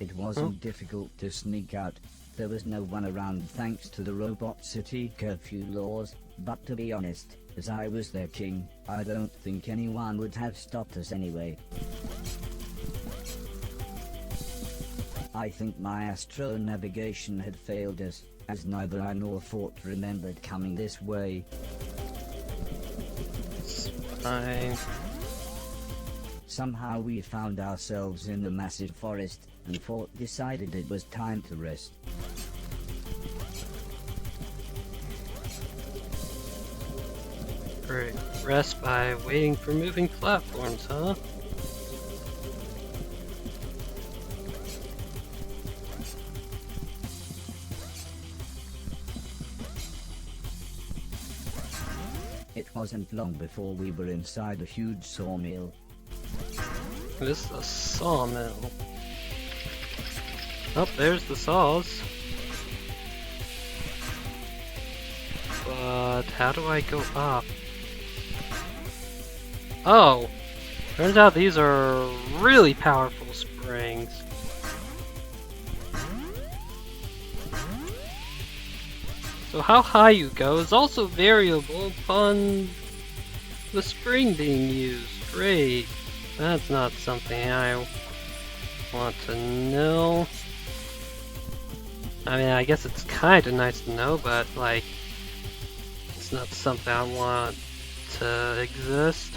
It wasn't difficult to sneak out. There was no one around thanks to the robot city curfew laws, but to be honest, as I was their king, I don't think anyone would have stopped us anyway. I think my astro navigation had failed us, as neither I nor Fort remembered coming this way. It's fine. Somehow we found ourselves in a massive forest, and Fort decided it was time to rest. Great. Rest by waiting for moving platforms, huh? It wasn't long before we were inside a huge sawmill. This is a sawmill. Oh, there's the saws. But how do I go up? Oh! Turns out these are really powerful springs. So how high you go is also variable upon the spring being used. Great. That's not something I want to know. I mean, I guess it's kind of nice to know, but like, it's not something I want to exist.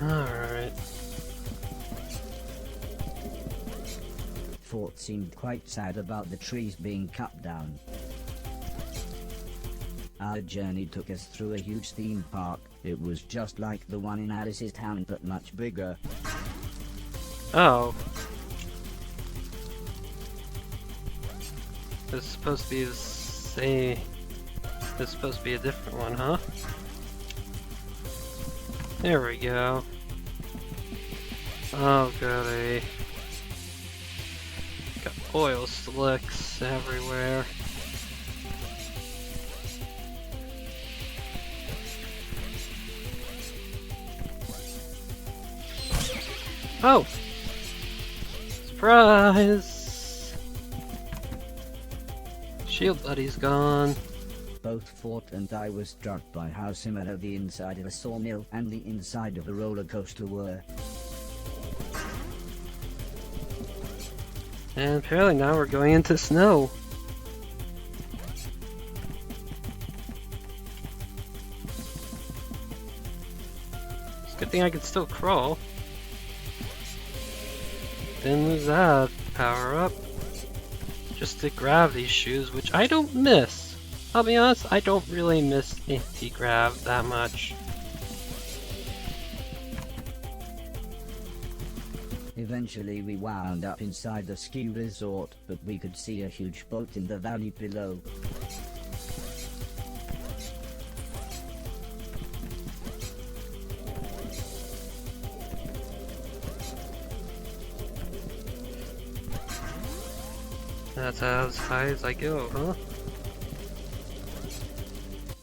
Alright. Fort seemed quite sad about the trees being cut down. Our journey took us through a huge theme park. It was just like the one in Alice's town, but much bigger. Oh. This is supposed to be the same. This is supposed to be a different one, huh? There we go. Oh goody. Got oil slicks everywhere. Oh! Surprise! Shield buddy's gone. Both Fort and I were struck by how similar the inside of a sawmill and the inside of a roller coaster were. And apparently now we're going into snow. It's a good thing I can still crawl. Didn't lose that power up. Just to grab these shoes, which I don't miss. I'll be honest, I don't really miss anti-grav that much. Eventually we wound up inside the ski resort, but we could see a huge boat in the valley below. That's as high as I go, huh?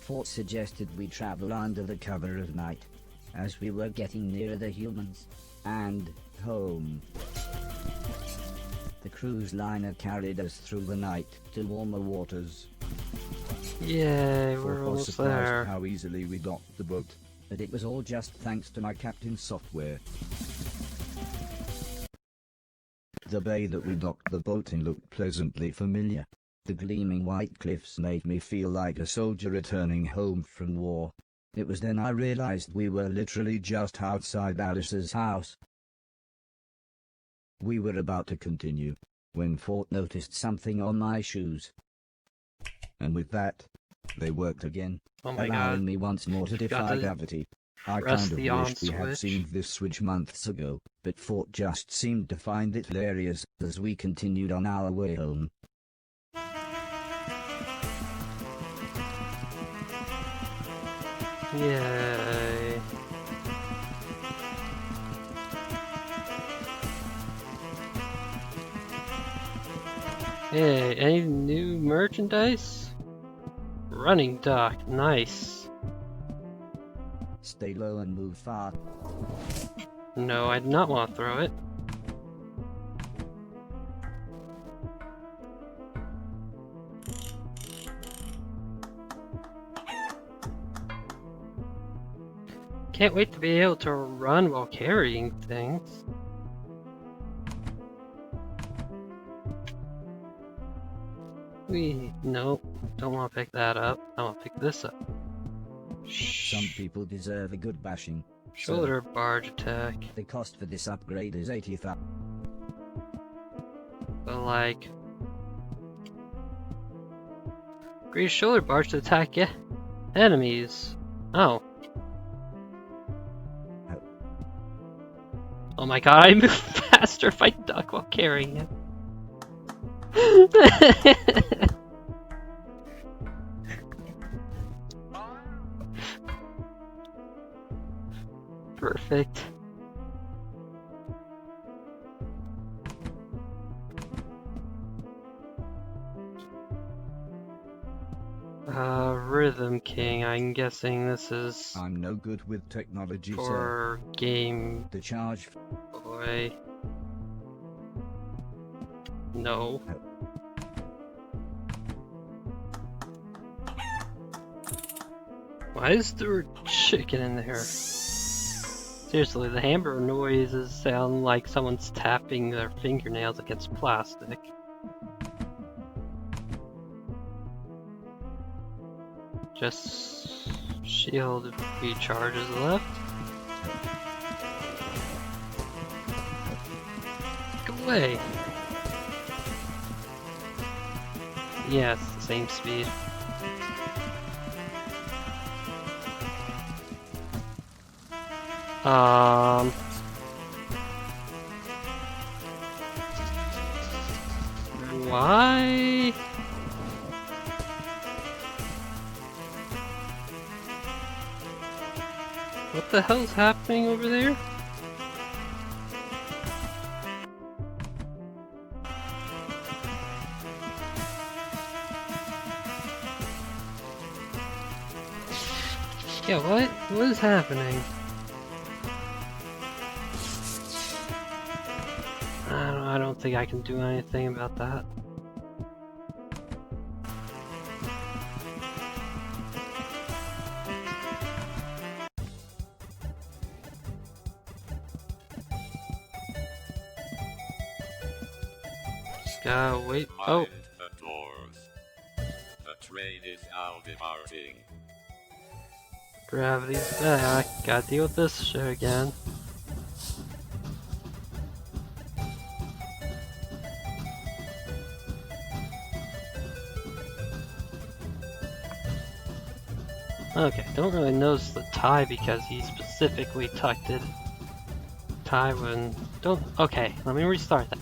Fort suggested we travel under the cover of night, as we were getting nearer the humans, and home. The cruise liner carried us through the night to warmer waters. Yay, we're Fort was almost surprised there. how easily we docked the boat. But it was all just thanks to my captain's software. The bay that we docked the boat in looked pleasantly familiar. The gleaming white cliffs made me feel like a soldier returning home from war. It was then I realized we were literally just outside Alice's house. We were about to continue, when Fort noticed something on my shoes. And with that, they worked again, Oh my allowing god. me once more to defy to gravity. I press kind of the on wished we had switch. seen this switch months ago, but Fort just seemed to find it hilarious as we continued on our way home. Yay. Hey, any new merchandise? Running duck, nice. Stay low and move fast. No, I do not want to throw it. Can't wait to be able to run while carrying things. Nope, don't want to pick that up. I want to pick this up. Some people deserve a good bashing. Shoulder barge attack. The cost for this upgrade is 80,000. But like... Grease shoulder barge to attack enemies. Oh. Oh my god, I move faster if I duck while carrying it. Perfect. Rhythm King, I'm guessing this is I'm no good with technology, sir. for Game The charge. Boy. No. Why is there a chicken in there? Seriously, the hamburger noises sound like someone's tapping their fingernails against plastic. Just shield recharges left. Go away! Yeah, it's the same speed. Why? What the hell's happening over there? Yeah, what? What is happening? I don't think I can do anything about that. Just gotta wait. Oh. Mind the doors. The train is now departing. Gravity's back. Gotta deal with this shit again. Okay, don't really notice the tie because he specifically tucked it. Tie when... Okay, let me restart that.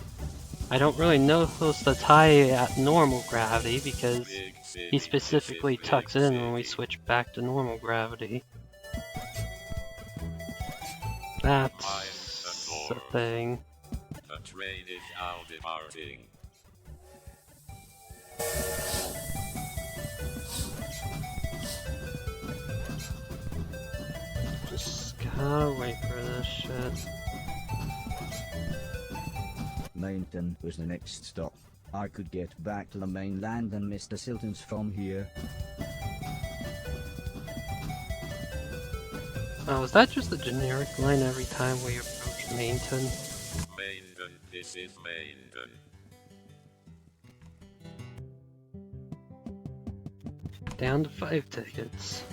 I don't really notice the tie at normal gravity because he specifically tucks it in when we switch back to normal gravity. That's the thing. The train is now departing. Just gotta wait for this shit. Mainton was the next stop. I could get back to the mainland and Mr. Silton's from here. Oh, is that just a generic line every time we approach Mainton? Mainton, this is Mainton. Down to 5 tickets.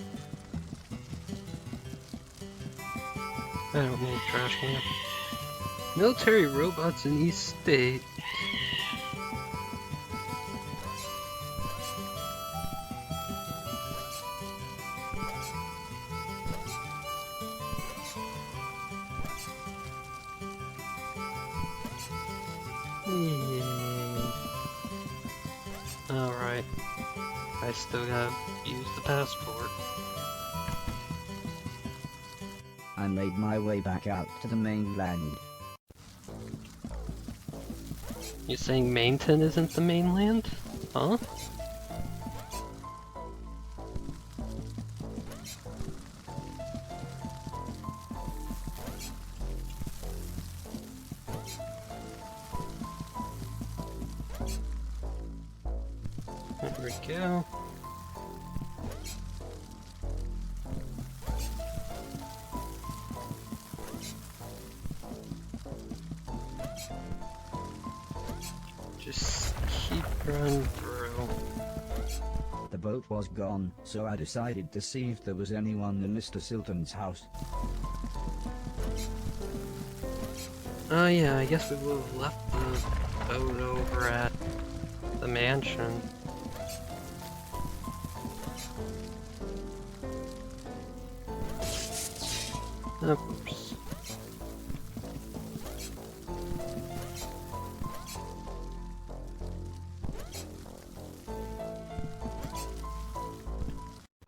I don't need a trash can. Military robots in East State. Alright. I still gotta use the passport. I made my way back out to the mainland. You saying Mainton isn't the mainland? Huh? There we go. Just keep running through. The boat was gone, so I decided to see if there was anyone in Mr. Silton's house. Oh yeah, I guess we would have left the boat over at the mansion. Oops.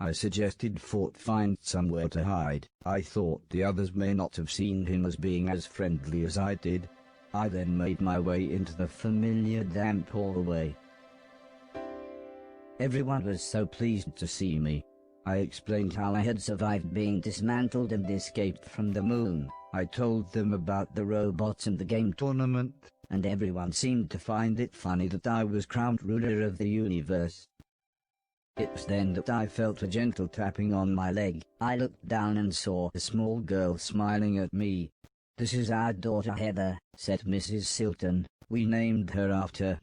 I suggested Fort find somewhere to hide. I thought the others may not have seen him as being as friendly as I did. I then made my way into the familiar damp hallway. Everyone was so pleased to see me. I explained how I had survived being dismantled and escaped from the moon. I told them about the robots and the game tournament, and everyone seemed to find it funny that I was crowned ruler of the universe. It was then that I felt a gentle tapping on my leg. I looked down and saw a small girl smiling at me. "This is our daughter Heather," said Mrs. Silton. "We named her after..."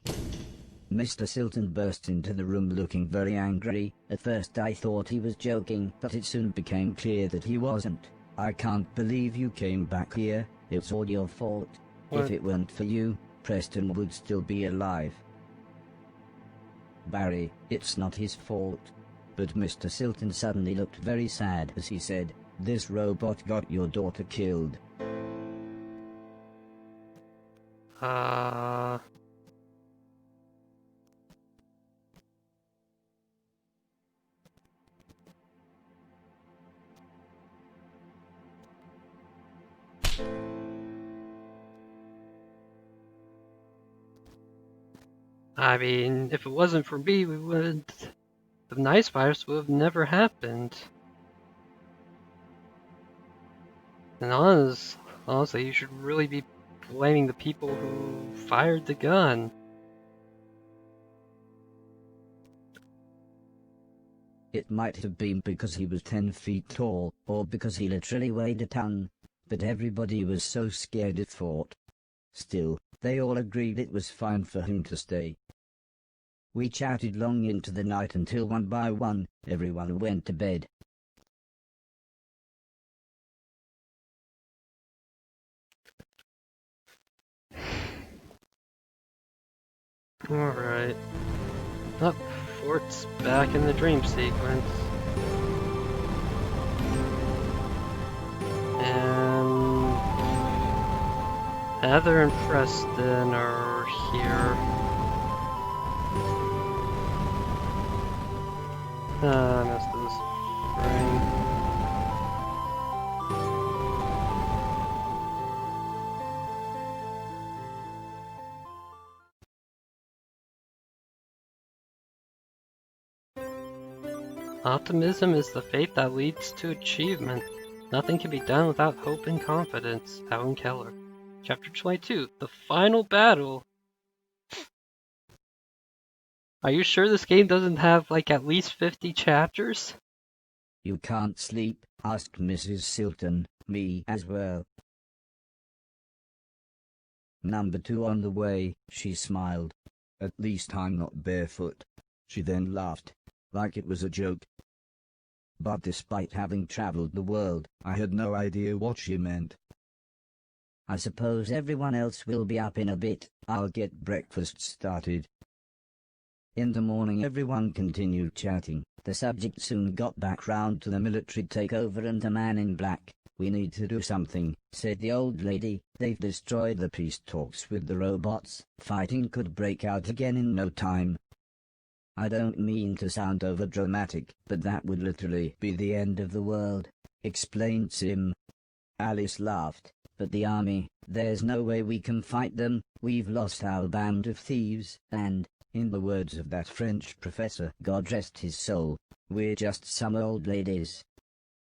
Mr. Silton burst into the room looking very angry. At first I thought he was joking, but it soon became clear that he wasn't. "I can't believe you came back here. It's all your fault. What? If it weren't for you, Preston would still be alive." "Barry, it's not his fault." But Mr. Silton suddenly looked very sad as he said, "This robot got your daughter killed." I mean, if it wasn't for me, the nice virus would have never happened. And honestly, you should really be blaming the people who fired the gun. It might have been because he was 10 feet tall, or because he literally weighed a ton, but everybody was so scared it thought. Still, they all agreed it was fine for him to stay. We chatted long into the night until one by one, everyone went to bed. Alright. Up, Fort's back in the dream sequence. And Heather and Preston are here. I missed this spring. Optimism is the faith that leads to achievement. Nothing can be done without hope and confidence. Helen Keller. Chapter 22, The Final Battle. Are you sure this game doesn't have like at least 50 chapters? "You can't sleep?" asked Mrs. Silton. "Me as well." "Number 2 on the way," she smiled. "At least I'm not barefoot." She then laughed, like it was a joke. But despite having traveled the world, I had no idea what she meant. "I suppose everyone else will be up in a bit. I'll get breakfast started." In the morning everyone continued chatting. The subject soon got back round to the military takeover and the man in black. "We need to do something," said the old lady. "They've destroyed the peace talks with the robots. Fighting could break out again in no time." "I don't mean to sound overdramatic, but that would literally be the end of the world," explained Sim. Alice laughed. But the army, there's no way we can fight them. We've lost our band of thieves, and, in the words of that French professor, God rest his soul, we're just some old ladies.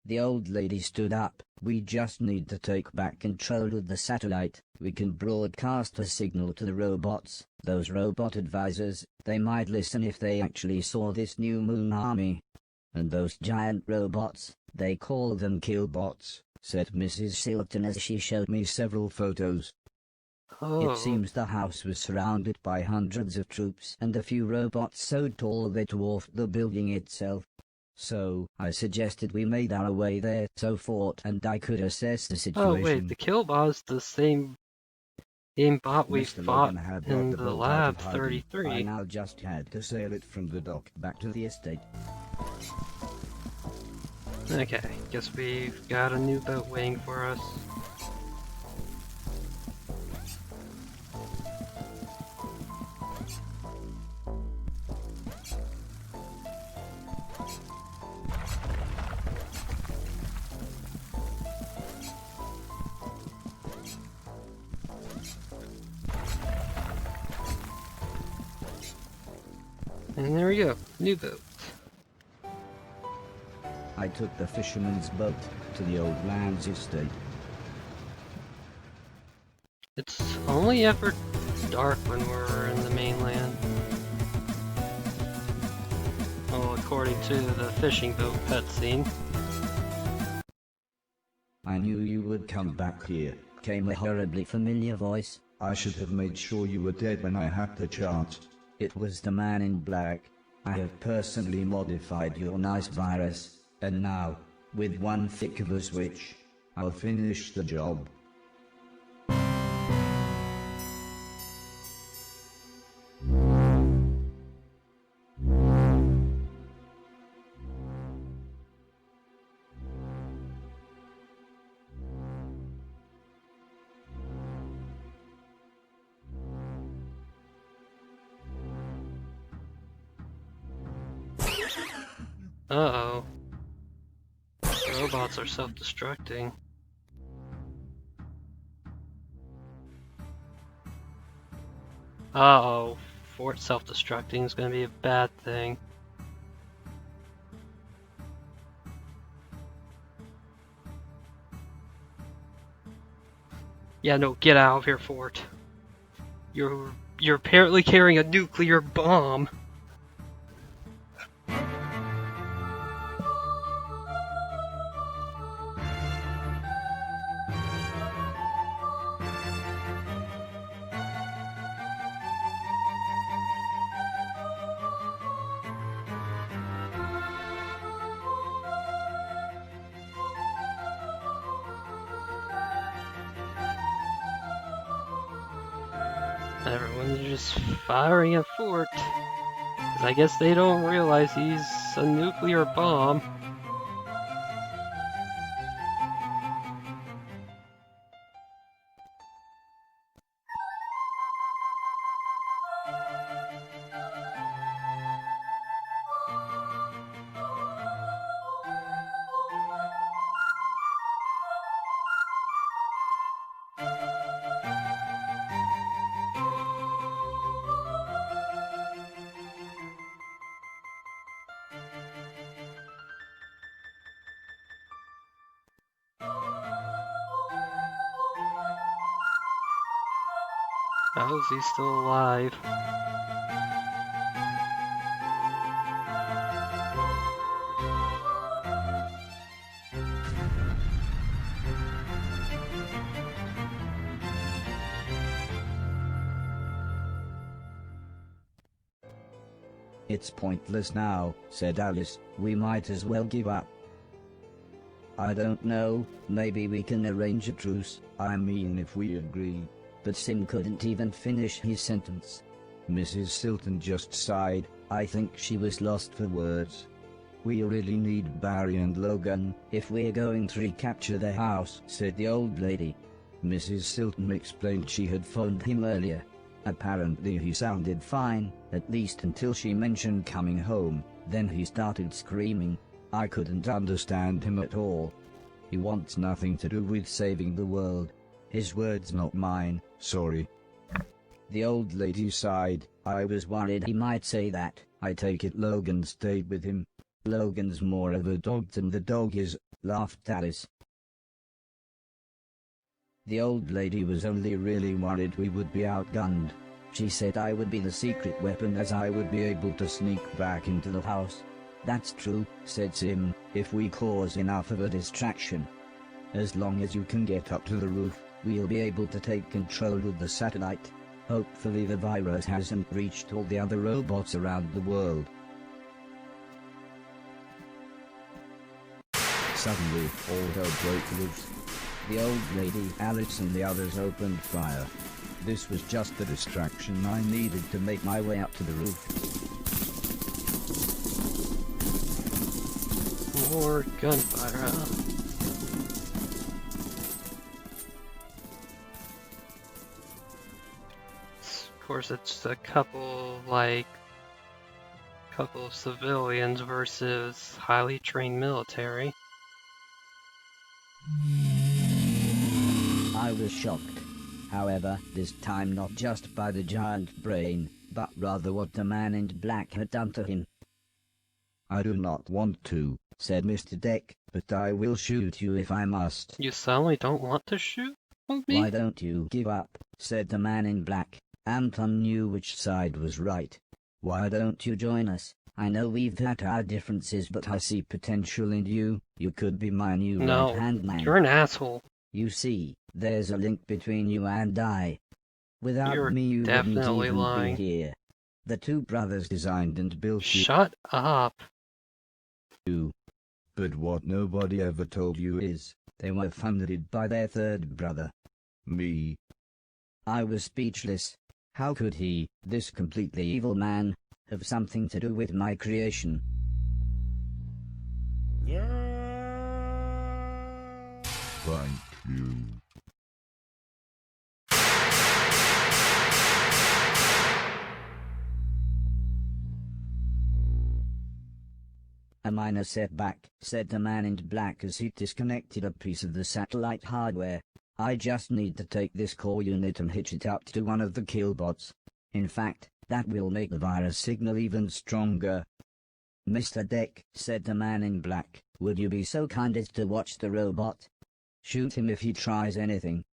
The old lady stood up. We just need to take back control of the satellite. We can broadcast a signal to the robots. Those robot advisors, they might listen if they actually saw this new moon army. And those giant robots, they call them killbots, said Mrs. Silton as she showed me several photos. Oh. It seems the house was surrounded by hundreds of troops and a few robots so tall they dwarfed the building itself. So, I suggested we made our way there so Fort and I could assess the situation. Oh wait, the killbot's the same bot we Mr. fought Logan had got in the the boat out lab of hiding. 33. I now just had to sail it from the dock back to the estate. Okay, guess we've got a new boat waiting for us. And there we go, new boat. I took the fisherman's boat to the old land's estate. It's only ever dark when we're in the mainland. Well, according to the fishing boat cutscene. I knew you would come back here, came a horribly familiar voice. I should have made sure you were dead when I had the chance. It was the man in black. I have personally modified your nice virus, and now, with one flick of a switch, I'll finish the job. Uh-oh. Robots are self-destructing. Uh-oh. Fort self-destructing is gonna be a bad thing. Yeah, no, get out of here, Fort. You're apparently carrying a nuclear bomb. Everyone's just firing at Fort. 'Cause I guess they don't realize he's a nuclear bomb. How is he still alive? It's pointless now, said Alice. We might as well give up. I don't know, maybe we can arrange a truce. I mean if we agree. But Sim couldn't even finish his sentence. Mrs. Silton just sighed. I think she was lost for words. We really need Barry and Logan if we're going to recapture the house, said the old lady. Mrs. Silton explained she had phoned him earlier. Apparently he sounded fine, at least until she mentioned coming home. Then he started screaming. I couldn't understand him at all. He wants nothing to do with saving the world. His words not mine. Sorry. The old lady sighed. I was worried he might say that. I take it Logan stayed with him. Logan's more of a dog than the dog is, laughed Alice. The old lady was only really worried we would be outgunned. She said I would be the secret weapon as I would be able to sneak back into the house. That's true, said Sim, if we cause enough of a distraction. As long as you can get up to the roof, we'll be able to take control of the satellite. Hopefully the virus hasn't reached all the other robots around the world. Suddenly, all hell broke loose. The old lady, Alice and the others opened fire. This was just the distraction I needed to make my way up to the roof. More gunfire, huh? Of course, it's a couple of civilians versus highly trained military. I was shocked. However, this time not just by the giant brain, but rather what the man in black had done to him. I do not want to, said Mr. Deck, but I will shoot you if I must. You suddenly don't want to shoot me? Why don't you give up, said the man in black. Anton knew which side was right. Why don't you join us? I know we've had our differences, but I see potential in you. You could be my new right-hand man. You're an asshole. You see, there's a link between you and I. Without You're me, you wouldn't definitely even lying. be here. The two brothers designed and built you. Shut up. but what nobody ever told you is, They were funded by their third brother. me. I was speechless. How could he, this completely evil man, have something to do with my creation? Thank you. A minor setback, said the man in black as he disconnected a piece of the satellite hardware. I just need to take this core unit and hitch it up to one of the killbots. In fact, that will make the virus signal even stronger. Mr. Deck, said the man in black, would you be so kind as to watch the robot? Shoot him if he tries anything.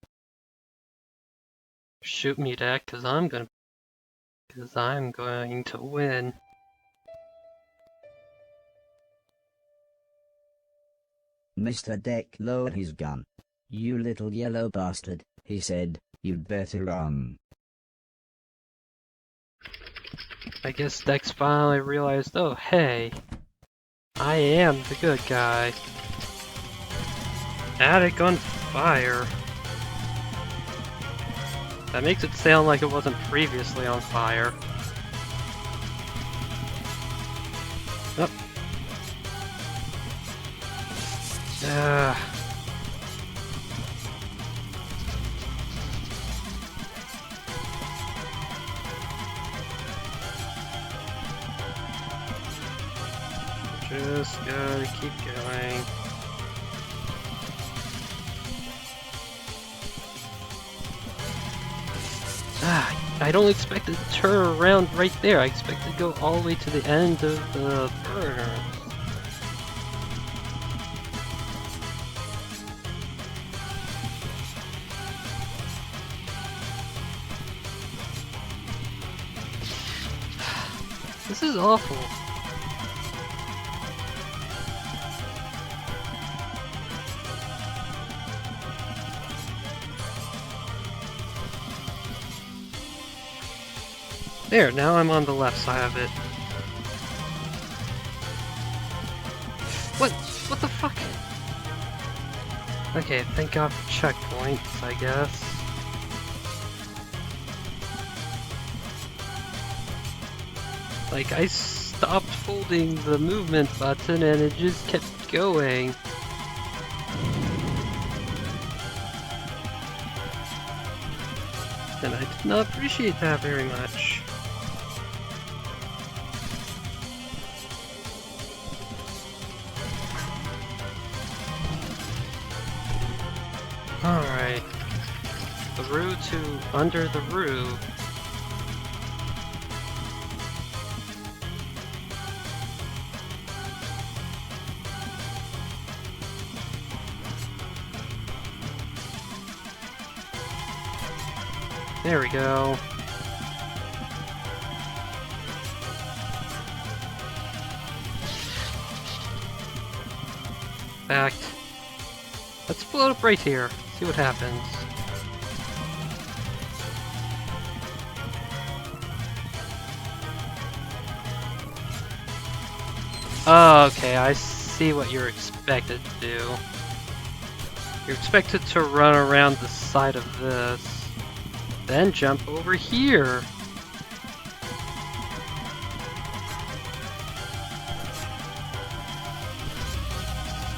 Shoot me, Deck, cause I'm going to win. Mr. Deck lowered his gun. You little yellow bastard, he said, you'd better run. I guess Dex finally realized, oh hey, I am the good guy. Attic on fire. That makes it sound like it wasn't previously on fire. Oh. Just gotta keep going. I don't expect it to turn around right there. I expect it to go all the way to the end of the burner. This is awful. There, now I'm on the left side of it. What? What the fuck? Okay, thank God for checkpoints, I guess. Like, I stopped holding the movement button and it just kept going. And I did not appreciate that very much. Alright. through to under the roof. There we go. Fact. Let's float up right here. See what happens. Oh, okay, I see what you're expected to do. You're expected to run around the side of this, then jump over here.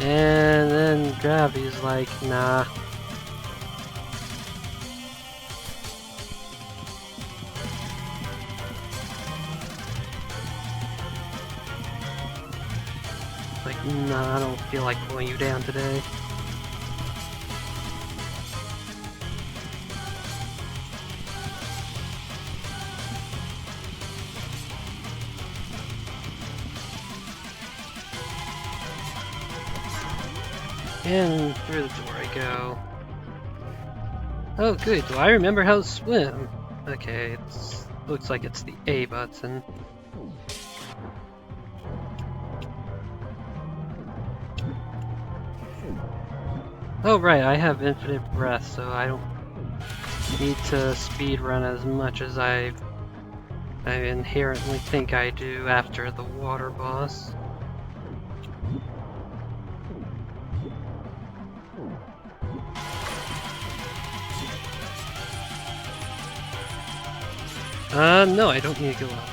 And then gravity's like, nah. Like, nah, I don't feel like pulling you down today. And through the door I go. Oh good, do I remember how to swim? Okay, it looks like it's the A button. Oh right, I have infinite breath, so I don't need to speed run as much as I inherently think I do after the water boss. No, I don't need to go up.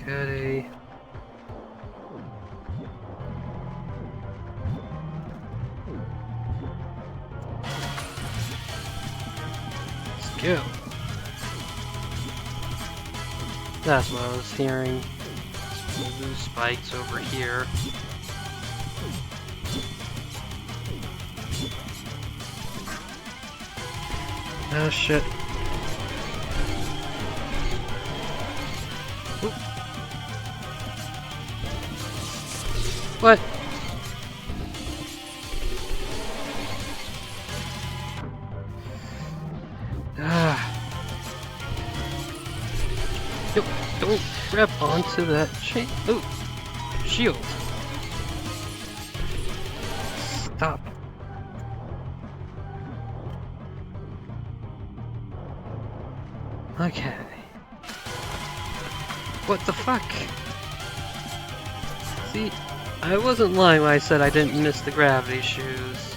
Goody. Let's go. That's what I was hearing. Blue spikes over here. Oh shit. Oop. What? Yo, don't grab onto that chain. Ooh, shield. Stop. Okay. What the fuck? See, I wasn't lying when I said I didn't miss the gravity shoes.